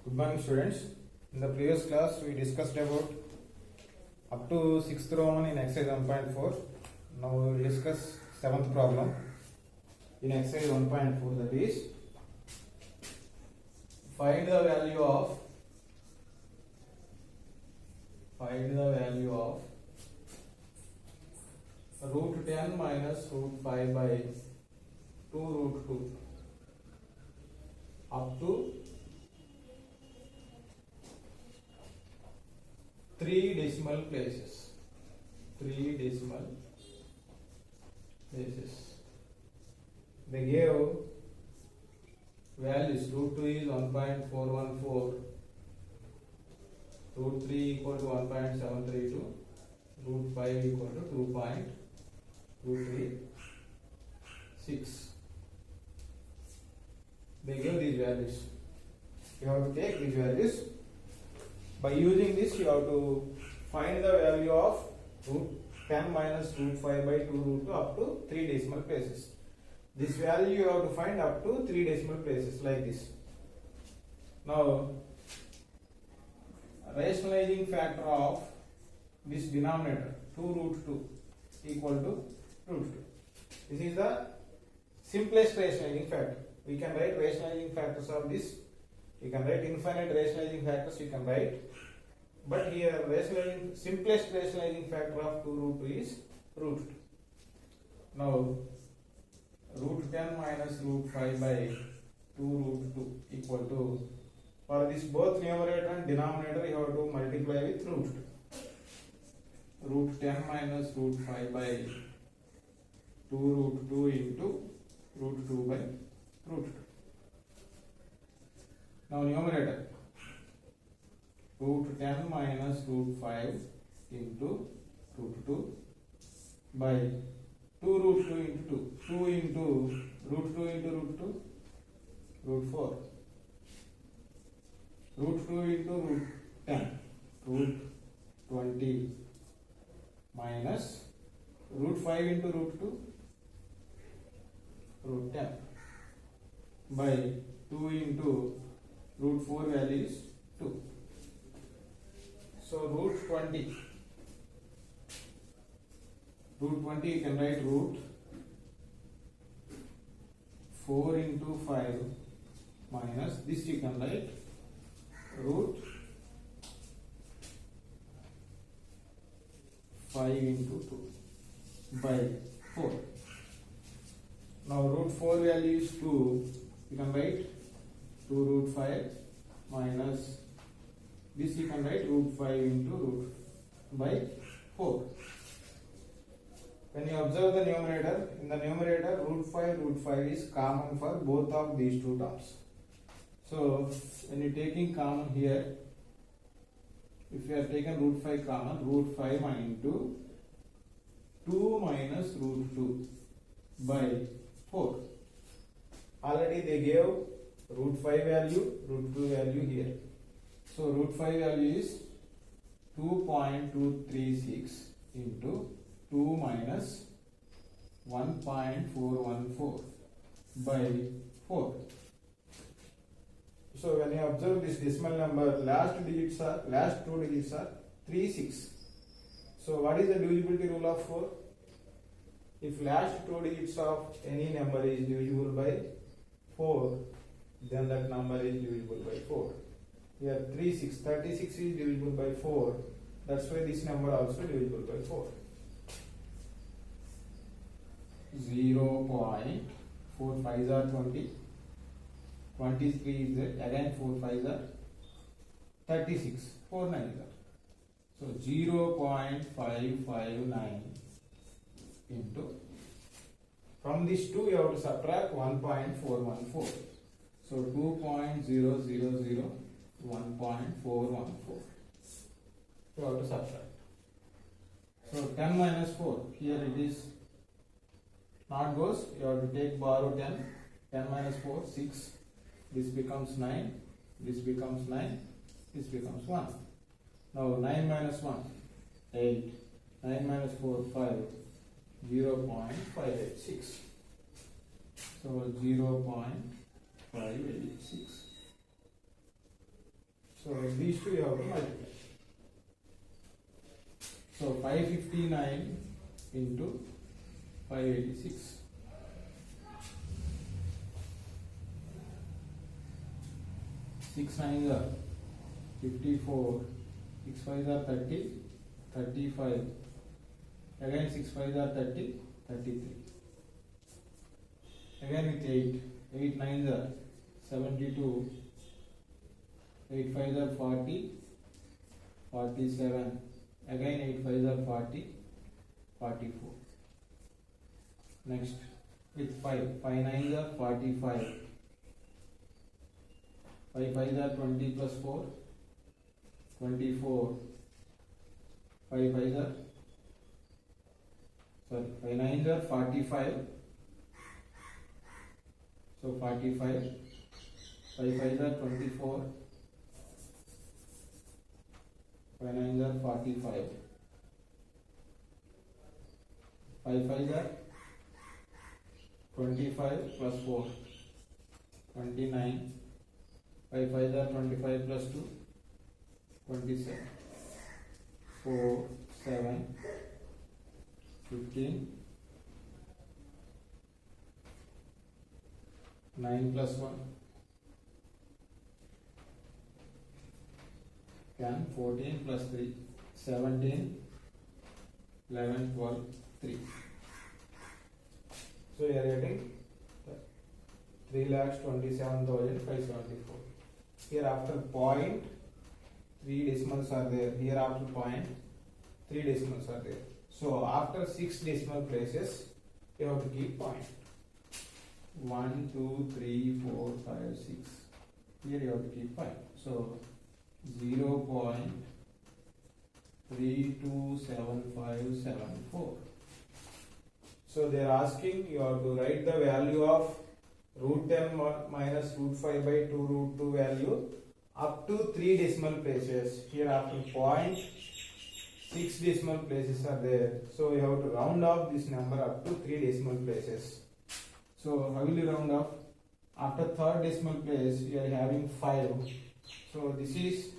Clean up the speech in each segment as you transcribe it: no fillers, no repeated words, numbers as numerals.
Good morning, students. In the previous class, we discussed about up to 6th Roman in exercise 1.4. Now we will discuss 7th problem in exercise 1.4, that is find the value of root 10 minus root 5 by 2 root 2 up to 3 decimal places. They gave values. Root 2 is 1.414, root 3 equal to 1.732, root 5 equal to 2.236. They give these values. You have to take these values. By using this, you have to find the value of root 10 minus root 5 by 2 root 2 up to 3 decimal places. This value you have to find up to 3 decimal places like this. Now, rationalizing factor of this denominator 2 root 2 equal to root 2. This is the simplest rationalizing factor. We can write rationalizing factors of this. You can write infinite rationalizing factors, you can write, but here simplest rationalizing factor of 2 root 2 is root 2. Now, root 10 minus root 5 by 2 root 2 equal to, for this both numerator and denominator you have to multiply with root 2. Root 10 minus root 5 by 2 root 2 into root 2 by root 2. Now numerator, root 10 minus root 5 into root 2 by 2 root 2 into 2, 2 into root 2 into root 2, root 4, root 2 into root 10, root 20 minus root 5 into root 2, root 10 by 2 into root 4 value is 2. So root 20 you can write root 4 into 5 minus this you can write root 5 into 2 by 4. Now root 4 value is 2, you can write 2 root 5 minus this you can write root 5 into root by 4. When you observe the numerator, in the numerator root 5 is common for both of these two terms. So when you taking common here, if you are taken root 5 common, root 5 into 2 minus root 2 by 4. Already they gave root 5 value, root 2 value here. So root 5 value is 2.236 into 2 minus 1.414 by 4. So when you observe this decimal number, last two digits are 3, 6. So what is the divisibility rule of 4? If last two digits of any number is divisible by 4, then that number is divisible by 4. Here 36 is divisible by 4. That's why this number also divisible by 4. 0.4 5s are 20. 23 is it. Again 4 5s are 36. 4 9s are. So 0.559 into, from this 2 you have to subtract 1.414. So 2.000 1.414. You have to subtract. So 10 minus 4, here it is not goes, you have to take borrow 10. 10 minus 4, 6. This becomes 9. This becomes 9. This becomes 1. Now 9 minus 1, 8. 9 minus 4, 5. 0.586. So 0.586. So these two you have to multiply. So 559 into 586. 6 9s are 54, 6 5s are 30, 35. Again 6 5s are 30, 33. Again with 8, 8 9s are 72, 8 5s are 40, 47. Again 8 5s are 40, 44. Next with 5, 5 9s are 45. 5 5s are 20 plus 4, 24. 5 5s are, 5 9s are 45. So 45. 5 5s are 24. 5 9s are 45. 5 5s are 25 plus 4, 29. 5 5s are 25 plus 2, 27. 4 7 15. 9 plus 1 10. 14 plus 3 17. 11 12 3. So you are getting 3,27,574. Here after point 3 decimals are there. Here after point 3 decimals are there. So after 6 decimal places you have to keep point. 1 2 3 4 5 6. Here you have to keep point. So 0.327574. So they are asking you have to write the value of root 10 minus root 5 by 2 root 2 value up to 3 decimal places. Here after point 6 decimal places are there. So you have to round off this number up to 3 decimal places. So how will you round off? After third decimal place you are having 5. So this is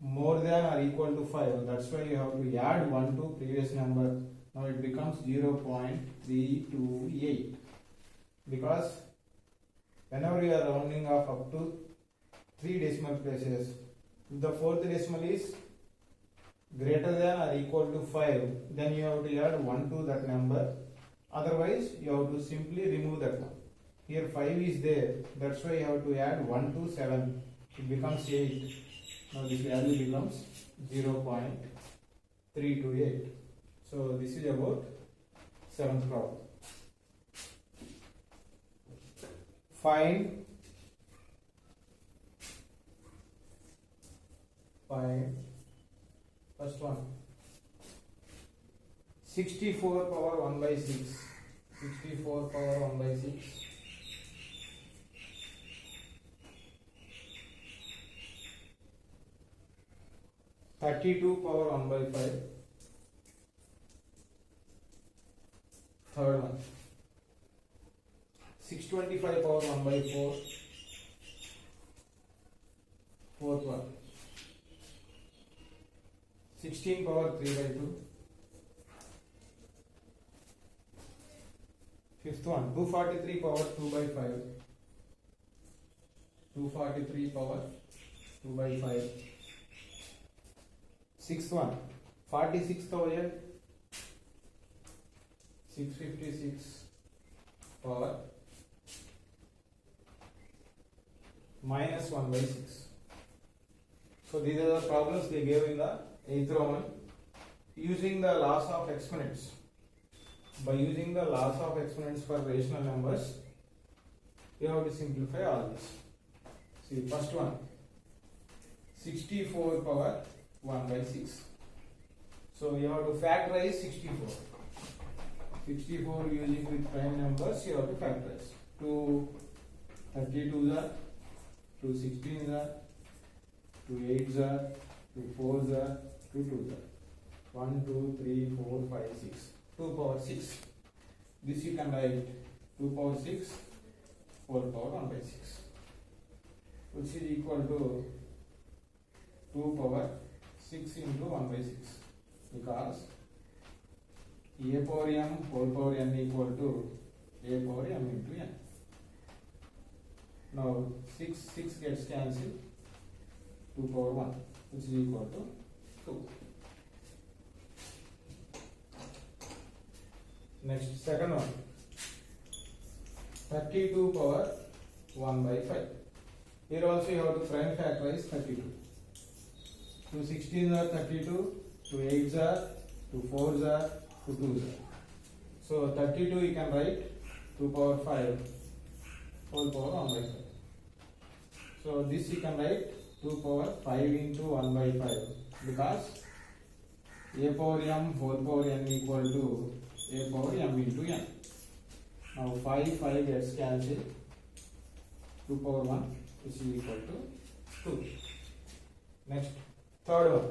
more than or equal to 5. That's why you have to add 1 to previous number. Now it becomes 0.328. Because whenever you are rounding off up to 3 decimal places, if the fourth decimal is greater than or equal to 5, then you have to add 1 to that number. Otherwise, you have to simply remove that one. Here 5 is there, that's why you have to add 1 to 7. It becomes 8. Now this value becomes 0.328. So this is about 7th problem. Find first one. 64 power 1 by 6. 64 power 1 by 6. 32 power 1 by 5. Third one. 625 power 1 by 4. Fourth one. 16 power 3 by 2. Fifth one. 243 power 2 by 5. 243 power 2 by 5. Sixth one. 46,656 power minus 1 by 6. So these are the problems they gave in the 8th Roman using the laws of exponents. By using the laws of exponents for rational numbers, you have to simplify all this. See, first one, 64 power 1 by 6. So you have to factorize 64. 64 using with prime numbers, you have to factorize. 2 32s are, 2 16s are, 2 8s are, 2 4s are, 2 2s are. 1 2 3 4 5 6. 2 power 6. This you can write 2 power 6, 4 power 1 by 6. which is equal to 2 power 6 into 1 by 6, because a power m whole power n equal to a power m into n. Now 6 gets cancelled, 2 power 1, which is equal to 2. Next, second one, 32 power 1 by 5. Here also you have to prime factorize 32. 2 16s are 32, 2 8s are, 2 4s are, 2 2s are. So 32 you can write 2 power 5 whole power 1 by 5. So this you can write 2 power 5 into 1 by 5, because a power m whole power n equal to a power m into n. Now 5 gets cancelled, 2 power 1, which is equal to 2. Next, third one,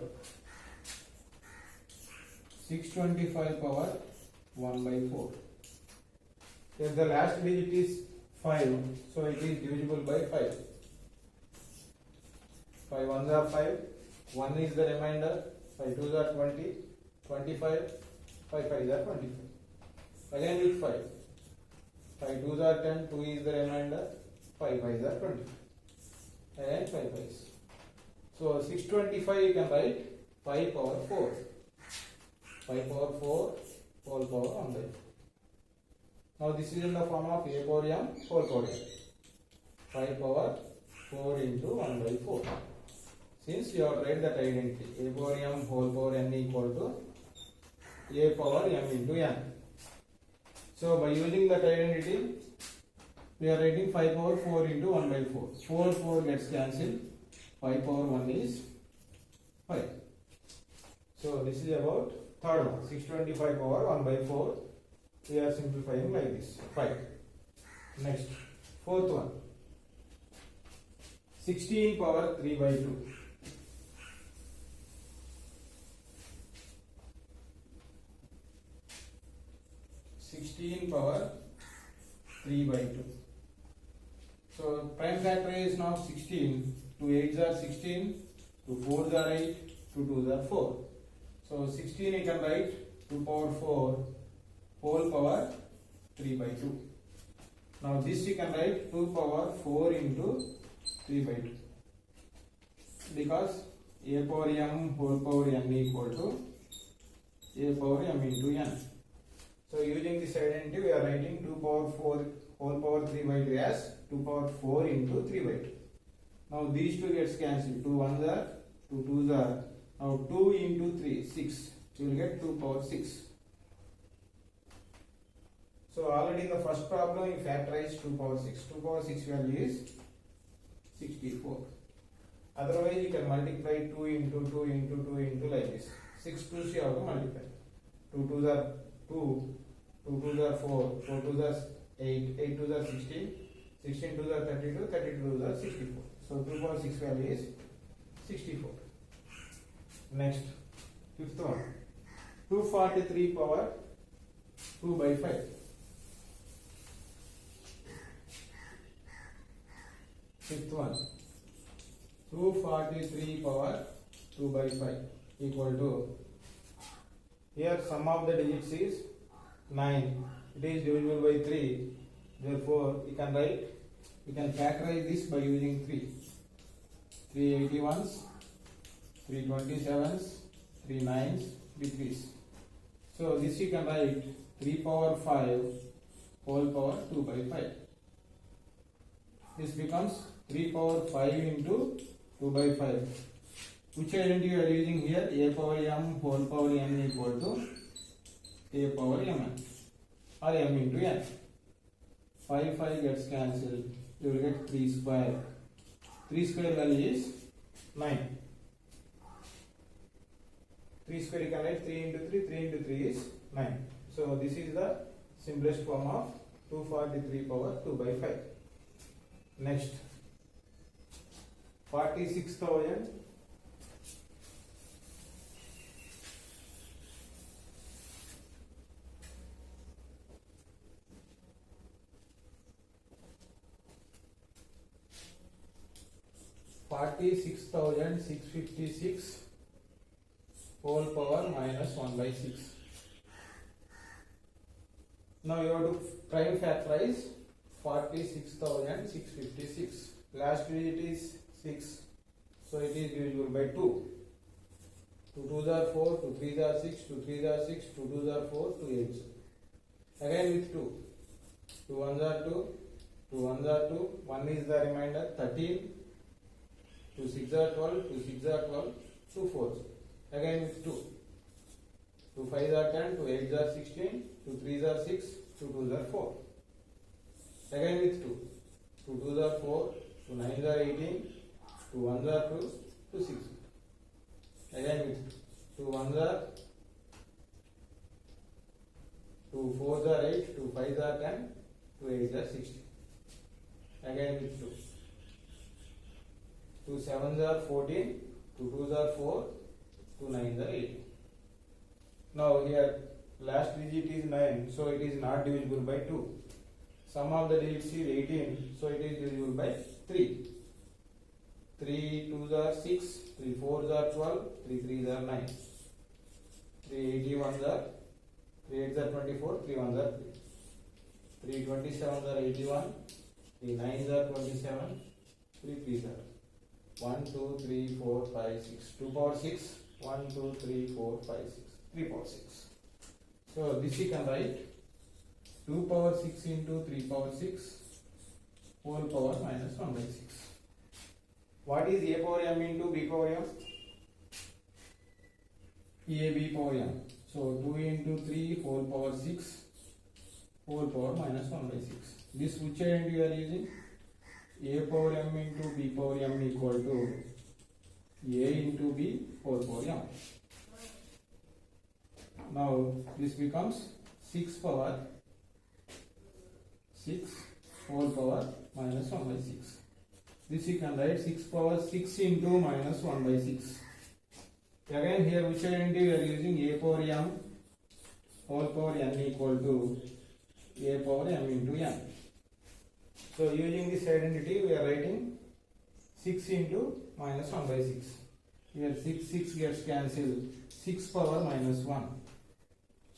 625 power 1 by 4. If the last digit is 5, so it is divisible by 5. 5 1s are 5, 1 is the remainder, 5 2s are 20, 25, 5 5s are 25. Again with 5, 5 2s are 10, 2 is the remainder, 5 5s are 20. Again 5 5s. So 625 you can write 5 power 4. 5 power 4 whole power 1 by 4. Now this is in the form of a power m whole power n. 5 power 4 into 1 by 4. Since you have write that identity, a power m whole power n equal to a power m into n. So by using that identity, we are writing 5 power 4 into 1 by 4. 4 gets cancelled. 5 power 1 is 5. So this is about third one, 625 power 1 by 4. We are simplifying like this, 5. Next, fourth one, 16 power 3 by 2. 16 power 3 by 2. So prime factor is now 16. 2 8s are 16, 2 4s are 8, 2 2s are 4. So 16 you can write 2 power 4 whole power 3 by 2. Now this you can write 2 power 4 into 3 by 2, because a power m whole power n equal to a power m into n. So using this identity, we are writing 2 power 4 whole power 3 by 2 as 2 power 4 into 3 by 2. Now these two gets cancelled. 2 1s are, 2 2s are. Now 2 into 3, 6. You will get 2 power 6. So already in the first problem, you factorize 2 power 6. 2 power 6 value is 64. Otherwise, you can multiply 2 into 2 into 2 into like this. 6 2s you have to multiply. 2 2s are 2, 2 2s are 4, 4 2s are 8, 8 2s are 16, 16 2s are 32, 32 2s are 64. So 2 power 6 value is 64. Next, fifth one, 243 power 2 by 5. Fifth one, 243 power 2 by 5 equal to, here sum of the digits is 9. It is divisible by 3. Therefore, you can factorize this by using 3. 3 81s, 3 27s, 3 9s, 3 3s. So this you can write 3 power 5 whole power 2 by 5. This becomes 3 power 5 into 2 by 5. Which identity you are using here? A power m whole power n equal to a power mn or m into n. 5 gets cancelled. You will get 3 square. 3 square value is 9. 3 square you can write 3 into 3. 3 into 3 is 9. So this is the simplest form of 243 power 2 by 5. Next, 46,000 46,000 46,656 whole power minus 1 by 6. Now you have to try to factorize 46,656. Last digit is 6, so it is divisible by 2. 2 2s are 4, 2 3s are 6, 2 3s are 6, 2 2s are 4, 2 8s. Again with 2. 2 1s are 2, 2 1s are 2, 1 is the remainder 13, 2 6 are 12, 2 6 are 12, 2 4s. Again with 2. 2 5s are 10, 2 8s are 16, 2 3s are 6, 2 2s are 4. Again with 2. 2 2s are 4, 2 9s are 18, 2 1s are 2, 2 6. Again with 2 1s are 2 4s are 8, 2 5s are 10, 2 8s are 16. Again with 2. 2 7s are 14, 2 2s are 4, 2 9s are 18. Now here last digit is 9, so it is not divisible by 2. Sum of the digits is 18, so it is divisible by 3. 3 2s are 6, 3 4s are 12, 3 3s are 9. 3 81s are 3 8s are 24, 3 1s are 3. 3 27s are 81, 3 9s are 27, 3 3s are 1 2 3 4 5 6. 2 power 6, 1 2 3 4 5 6, 3 power 6. So this you can write 2 power 6 into 3 power 6 whole power minus 1 by 6. What is a power m into b power m? A b power m. So 2 into 3 whole power 6 whole power minus 1 by 6. This which identity you are using? A power m into b power m equal to a into b whole power m. Now this becomes 6 power 6 whole power minus 1 by 6. This you can write 6 power 6 into minus 1 by 6. Again here which identity we are using? A power m whole power n equal to a power m into n. So using this identity we are writing 6 into minus 1 by 6. Here 6 gets cancelled. 6 power minus 1.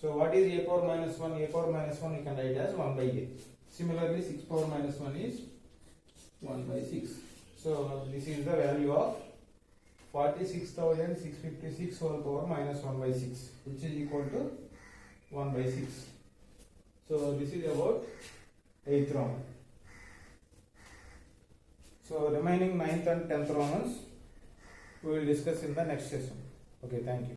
So what is a power minus 1? A power minus 1 you can write as 1 by a. Similarly 6 power minus 1 is 1 by 6. So this is the value of 46,656 whole power minus 1 by 6, which is equal to 1 by 6. So this is about 8th Roman. So remaining 9th and 10th Romans we will discuss in the next session. Okay, thank you.